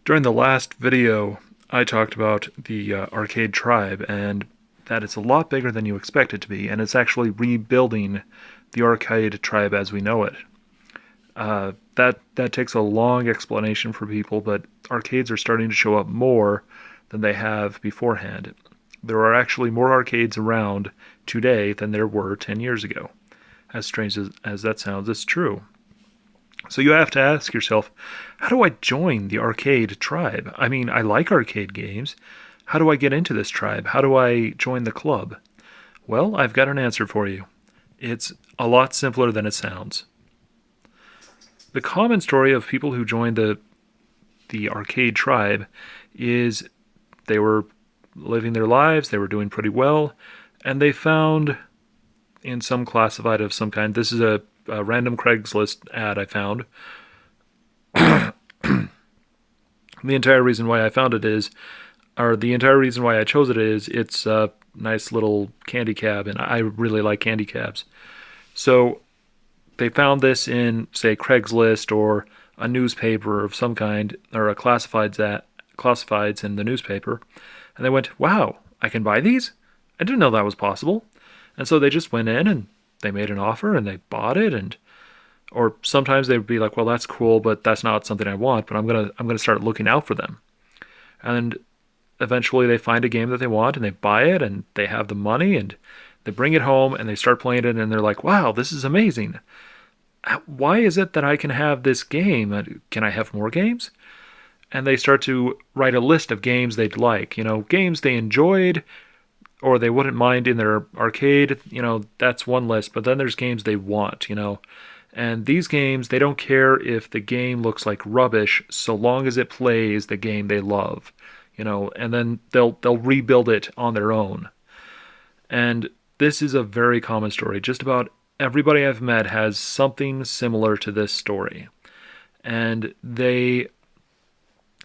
During the last video, I talked about the Arcade Tribe and that it's a lot bigger than you expect it to be, and it's actually rebuilding the Arcade Tribe as we know it. That takes a long explanation for people, but arcades are starting to show up more than they have beforehand. There are actually more arcades around today than there were 10 years ago. As strange as that sounds, it's true. So you have to ask yourself, how do I join the arcade tribe? I mean, I like arcade games. How do I get into this tribe? How do I join the club? Well, I've got an answer for you. It's a lot simpler than it sounds. The common story of people who joined the arcade tribe is they were living their lives, they were doing pretty well, and they found in some classified of some kind. This is a random Craigslist ad I found. The entire reason why I found it is, or the entire reason why I chose it is, it's a nice little candy cab, and I really like candy cabs. So they found this in, say, Craigslist or a newspaper of some kind, or a classifieds in the newspaper, and they went, "Wow, I can buy these? I didn't know that was possible." And so they just went in and they made an offer and they bought it, and or sometimes they would be like, "Well, that's cool, but that's not something I want, but I'm gonna start looking out for them." And eventually they find a game that they want and they buy it and they have the money and they bring it home and they start playing it and they're like, "Wow, this is amazing. Why is it that I can have this game? Can I have more games?" And they start to write a list of games they'd like, games they enjoyed or they wouldn't mind in their arcade. That's one list, but then there's games they want. And these games, they don't care if the game looks like rubbish so long as it plays the game they love. And then they'll rebuild it on their own. And this is a very common story. Just about everybody I've met has something similar to this story. And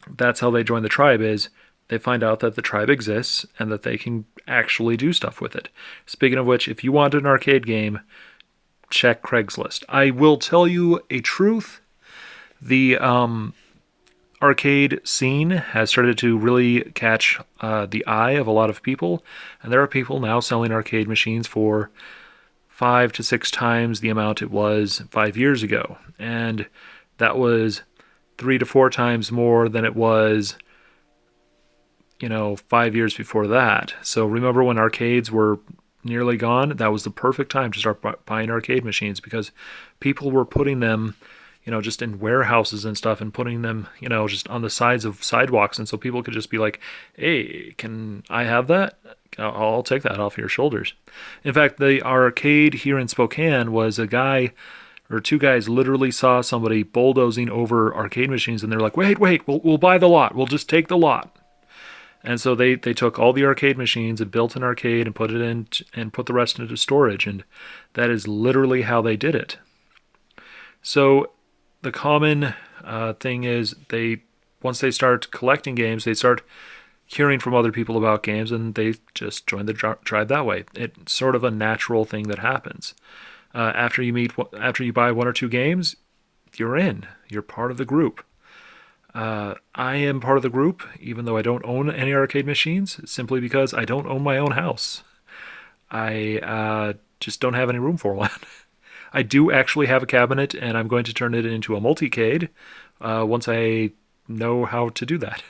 that's how they join the tribe is they find out that the tribe exists and that they can actually do stuff with it. Speaking of which, if you want an arcade game, check Craigslist. I will tell you a truth. The arcade scene has started to really catch the eye of a lot of people, and there are people now selling arcade machines for 5 to 6 times the amount it was 5 years ago, and that was 3 to 4 times more than it was 5 years before that. So remember when arcades were nearly gone? That was the perfect time to start buying arcade machines because people were putting them just in warehouses and stuff and putting them, just on the sides of sidewalks. And so people could just be like, "Hey, can I have that? I'll take that off your shoulders." In fact, the arcade here in Spokane was a guy or two guys literally saw somebody bulldozing over arcade machines and they're like, "Wait, we'll buy the lot. We'll just take the lot." And so they took all the arcade machines and built an arcade and put it in and put the rest into storage. And that is literally how they did it. So the common thing is once they start collecting games, they start hearing from other people about games and they just join the tribe that way. It's sort of a natural thing that happens. After you buy one or two games, you're in. You're part of the group. I am part of the group, even though I don't own any arcade machines, simply because I don't own my own house. I just don't have any room for one. I do actually have a cabinet, and I'm going to turn it into a multicade once I know how to do that.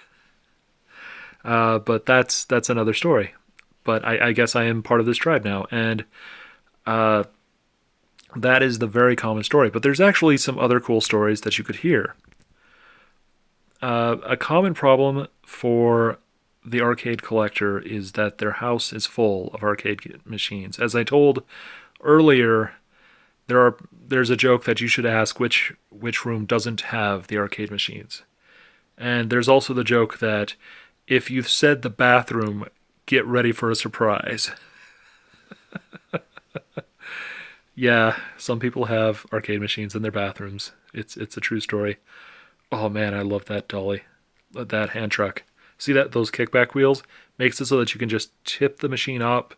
But that's another story. But I guess I am part of this tribe now, and that is the very common story. But there's actually some other cool stories that you could hear. A common problem for the arcade collector is that their house is full of arcade machines. As I told earlier, there's a joke that you should ask which room doesn't have the arcade machines. And there's also the joke that if you've said the bathroom, get ready for a surprise. Yeah, some people have arcade machines in their bathrooms. It's a true story. Oh man, I love that dolly, that hand truck. See those kickback wheels makes it so that you can just tip the machine up,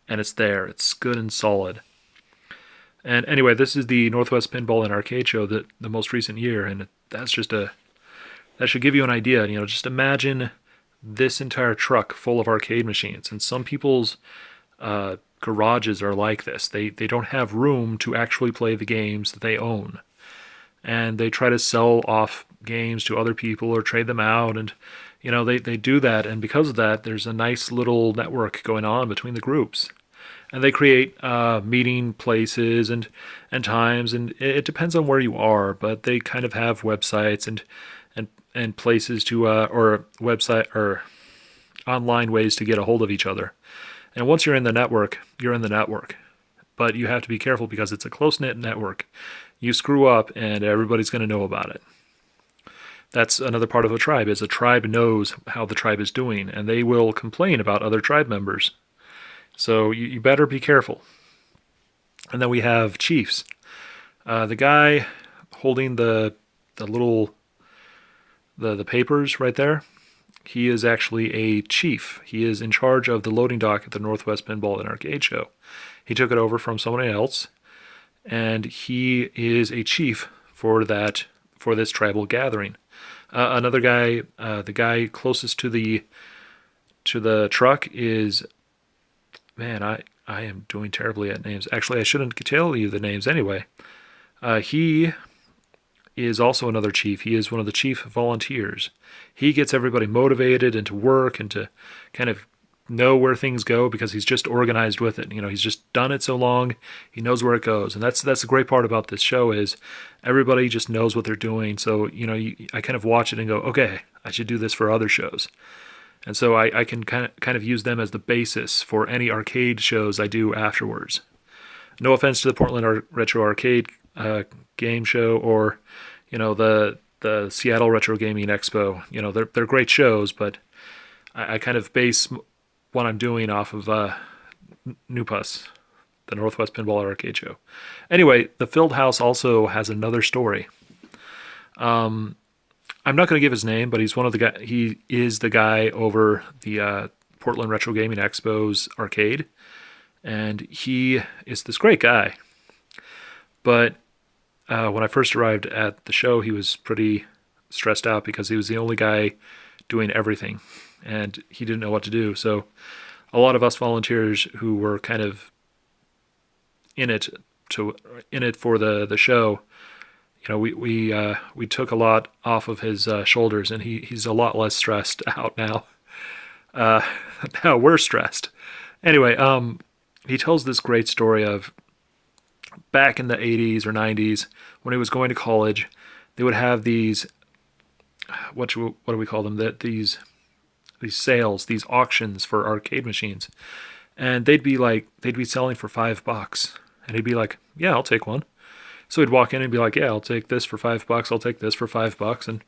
and it's there. It's good and solid. And anyway, this is the Northwest Pinball and Arcade Show, the most recent year, and that's just a That should give you an idea. Just imagine this entire truck full of arcade machines, and some people's garages are like this. They don't have room to actually play the games that they own, and they try to sell off games to other people or trade them out, and they do that, and because of that, there's a nice little network going on between the groups, and they create meeting places and times, and it depends on where you are, but they kind of have websites and places to or website or online ways to get a hold of each other. And once you're in the network, you're in the network. But you have to be careful because it's a close-knit network. You screw up and everybody's going to know about it. That's another part of a tribe, is a tribe knows how the tribe is doing, and they will complain about other tribe members. So you better be careful. And then we have chiefs. The guy holding the little the papers right there, he is actually a chief. He is in charge of the loading dock at the Northwest Pinball and Arcade Show. He took it over from somebody else, and he is a chief for this tribal gathering. Another guy, the guy closest to the truck is, man, I am doing terribly at names. Actually, I shouldn't tell you the names anyway. He is also another chief. He is one of the chief volunteers. He gets everybody motivated and to work and to kind of know where things go because he's just organized with it. He's just done it so long, he knows where it goes. And that's the great part about this show is everybody just knows what they're doing. So, I kind of watch it and go, okay, I should do this for other shows. And so I can kind of use them as the basis for any arcade shows I do afterwards. No offense to the Portland Retro Arcade game show or the Seattle Retro Gaming Expo. They're great shows, but I kind of base what I'm doing off of NUPUS, the Northwest Pinball Arcade Show. Anyway, the Filled House also has another story. I'm not going to give his name, but he's one of the guy. He is the guy over the Portland Retro Gaming Expo's arcade, and he is this great guy. But when I first arrived at the show, he was pretty stressed out because he was the only guy doing everything, and he didn't know what to do. So a lot of us volunteers who were kind of in it for the show, we took a lot off of his shoulders, and he's a lot less stressed out now. Now we're stressed. Anyway, he tells this great story of back in the 80s or 90s when he was going to college. They would have these, what do we call them? These sales, these auctions for arcade machines, and they'd be selling for $5, and he'd be like, "Yeah, I'll take one." So he'd walk in and be like, "Yeah, I'll take this for $5. I'll take this for $5," and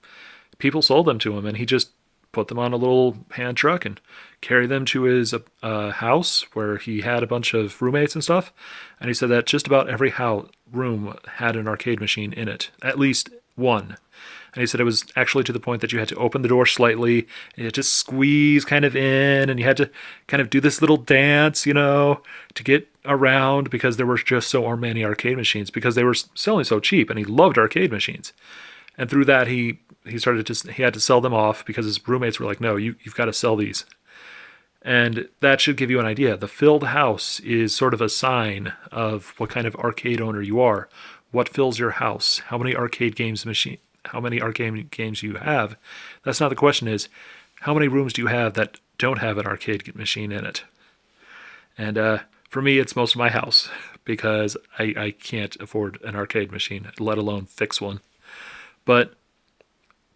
people sold them to him, and he just put them on a little hand truck and carry them to his house where he had a bunch of roommates and stuff. And he said that just about every room had an arcade machine in it, at least one. And he said it was actually to the point that you had to open the door slightly, and you had to squeeze kind of in, and you had to kind of do this little dance, to get around because there were just so many arcade machines because they were selling so cheap, and he loved arcade machines. And through that, he had to sell them off because his roommates were like, "No, you've got to sell these." And that should give you an idea. The Filled House is sort of a sign of what kind of arcade owner you are. What fills your house? How many arcade games you have? That's not the question. Is how many rooms do you have that don't have an arcade machine in it? And for me, it's most of my house because I can't afford an arcade machine, let alone fix one. But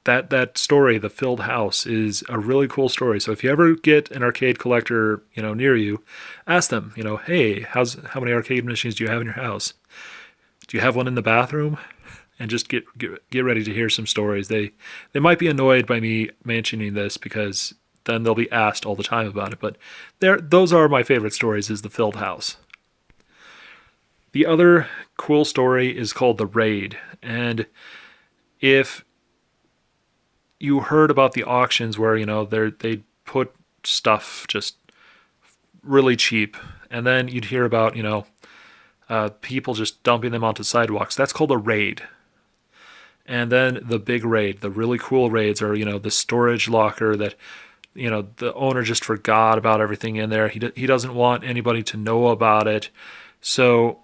that story, the Filled House, is a really cool story. So if you ever get an arcade collector, near you, ask them, "Hey, how many arcade machines do you have in your house? Do you have one in the bathroom?" And just get ready to hear some stories. They might be annoyed by me mentioning this because then they'll be asked all the time about it. But those are my favorite stories, is the Filled House. The other cool story is called The Raid. And if you heard about the auctions where, they put stuff just really cheap, and then you'd hear about, people just dumping them onto sidewalks. That's called a raid. And then the big raid, the really cool raids are, the storage locker that, the owner just forgot about everything in there. He doesn't want anybody to know about it. So,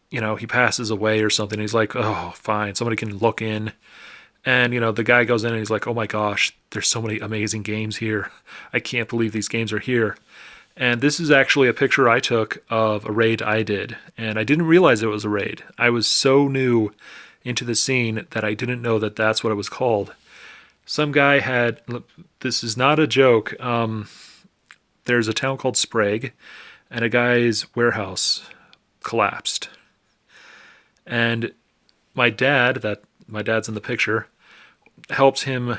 he passes away or something. He's like, oh, fine, somebody can look in. And, the guy goes in and he's like, oh my gosh, there's so many amazing games here. I can't believe these games are here. And this is actually a picture I took of a raid I did. And I didn't realize it was a raid. I was so new into the scene that I didn't know that that's what it was called. Some guy had, this is not a joke. There's a town called Sprague, and a guy's warehouse collapsed. And my dad's in the picture, helps him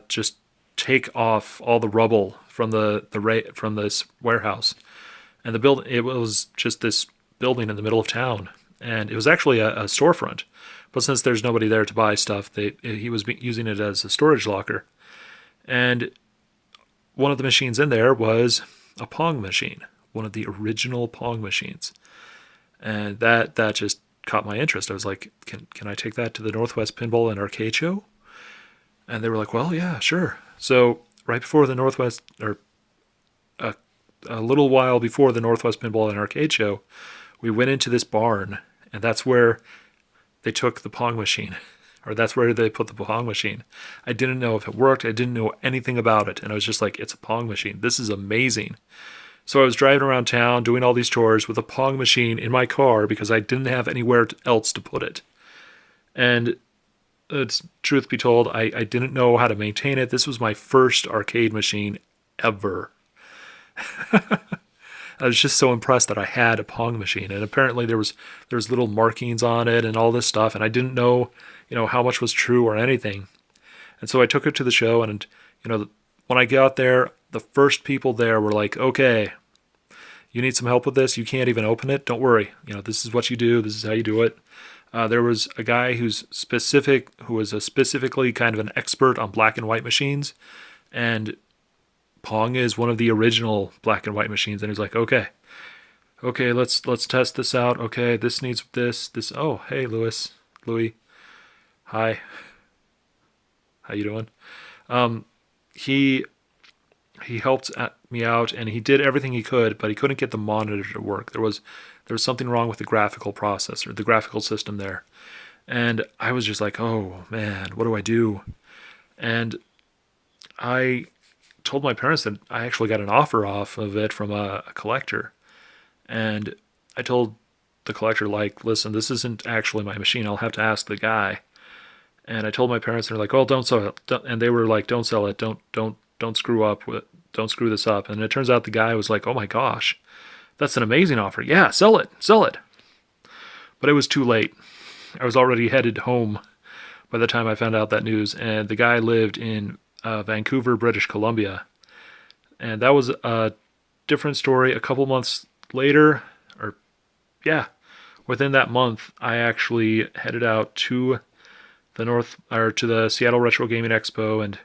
just take off all the rubble from from this warehouse. And the build it was just this building in the middle of town, and it was actually a storefront. But since there's nobody there to buy stuff, he was using it as a storage locker. And one of the machines in there was a Pong machine, one of the original Pong machines. And that just caught my interest. I was like, can I take that to the Northwest Pinball and Arcade Show? And they were like, well, yeah, sure. So right before the Northwest, or a little while before the Northwest Pinball and Arcade Show, we went into this barn, and that's where they took the Pong machine, or that's where they put the Pong machine. I didn't know if it worked. I didn't know anything about it, and I was just like, it's a Pong machine. This is amazing. So I was driving around town doing all these chores with a Pong machine in my car because I didn't have anywhere else to put it. And truth be told, I didn't know how to maintain it. This was my first arcade machine ever. I was just so impressed that I had a Pong machine, and apparently there was little markings on it and all this stuff, and I didn't know, how much was true or anything. And so I took it to the show, and when I got there, the first people there were like, "Okay, you need some help with this. You can't even open it. Don't worry. This is what you do. This is how you do it." There was a guy who was a specifically kind of an expert on black and white machines, and Pong is one of the original black and white machines. And he's like, okay, let's test this out. Okay, this needs this. Oh, hey, Louis, hi, how you doing? He helped me out, and he did everything he could, but he couldn't get the monitor to work. There was something wrong with the graphical processor, the graphical system there. And I was just like, oh man, what do I do? And I told my parents that I actually got an offer off of it from a collector. And I told the collector, like, listen, this isn't actually my machine. I'll have to ask the guy. And I told my parents, and they're like, oh, don't sell it. And they were like, don't sell it. Don't screw up with, don't screw this up. And it turns out the guy was like, oh my gosh, that's an amazing offer. Yeah, sell it. But it was too late. I was already headed home by the time I found out that news. And the guy lived in Vancouver, British Columbia. And that was a different story. A couple months later, within that month, I actually headed out to the Seattle Retro Gaming Expo, and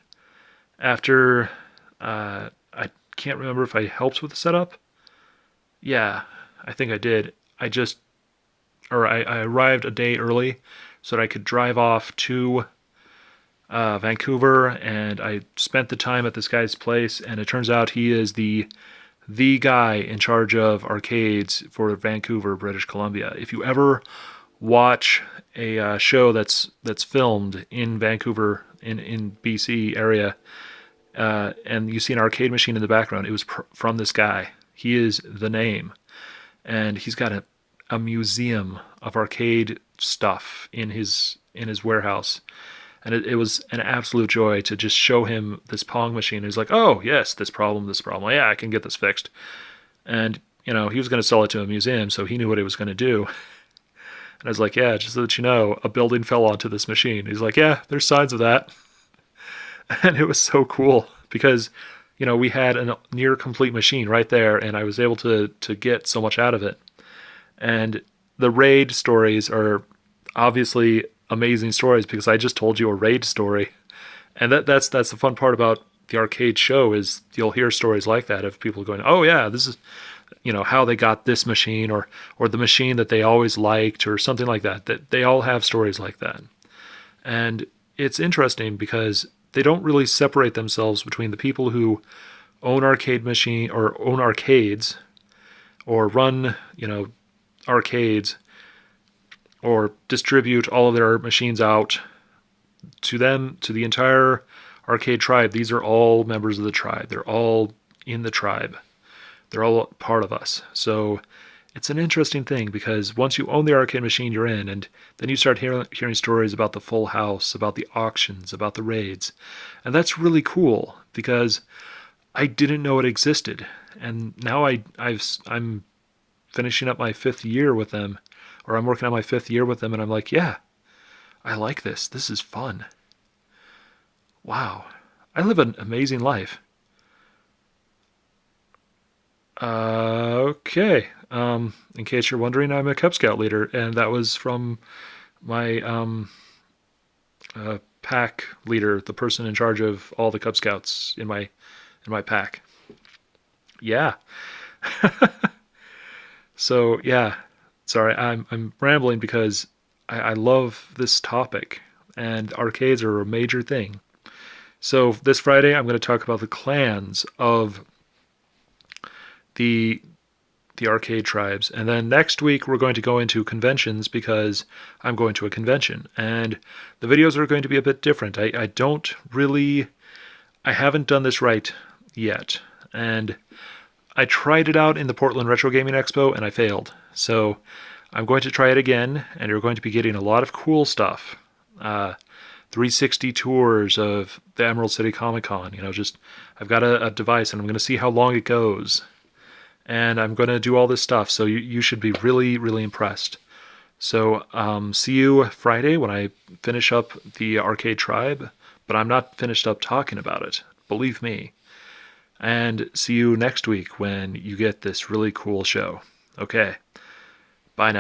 after I can't remember if I helped with the setup. Yeah, I think I did. I arrived a day early so that I could drive off to Vancouver, and I spent the time at this guy's place, and it turns out he is the guy in charge of arcades for Vancouver, British Columbia. If you ever watch a show that's filmed in Vancouver, in BC area, and you see an arcade machine in the background, it was from this guy. He is the name, and he's got a museum of arcade stuff in his warehouse. And it was an absolute joy to just show him this Pong machine. He's like, oh, yes, this problem. Yeah, I can get this fixed. And, he was going to sell it to a museum, so he knew what he was going to do. And I was like, yeah, just so that you know, a building fell onto this machine. He's like, yeah, there's signs of that. And it was so cool because, we had a near complete machine right there, and I was able to get so much out of it. And the raid stories are obviously amazing stories because I just told you a raid story. And that's the fun part about the arcade show is you'll hear stories like that of people going, oh yeah, this is, how they got this machine, or the machine that they always liked, or something like that. That they all have stories like that. And it's interesting because they don't really separate themselves between the people who own arcade machine or own arcades or run, arcades or distribute all of their machines out to them, to the entire arcade tribe. These are all members of the tribe. They're all in the tribe. They're all part of us. So it's an interesting thing because once you own the arcade machine, you're in, and then you start hearing stories about the full house, about the auctions, about the raids. And that's really cool because I didn't know it existed. And now I'm finishing up my 5th year with them, or I'm working on my 5th year with them, and I'm like, yeah, I like this. This is fun. Wow. I live an amazing life. Okay. In case you're wondering, I'm a Cub Scout leader, and that was from my pack leader, the person in charge of all the Cub Scouts in my pack. Yeah. So yeah. Sorry, I'm rambling because I love this topic, and arcades are a major thing. So this Friday, I'm going to talk about the clans of the the arcade tribes. And then next week we're going to go into conventions because I'm going to a convention. And the videos are going to be a bit different. I don't really I haven't done this right yet. And I tried it out in the Portland Retro Gaming Expo and I failed. So I'm going to try it again, and you're going to be getting a lot of cool stuff. 360 tours of the Emerald City Comic Con. Just I've got a device and I'm going to see how long it goes. And I'm going to do all this stuff, so you should be really, really impressed. So see you Friday when I finish up the Arcade Tribe, but I'm not finished up talking about it, believe me. And see you next week when you get this really cool show. Okay, bye now.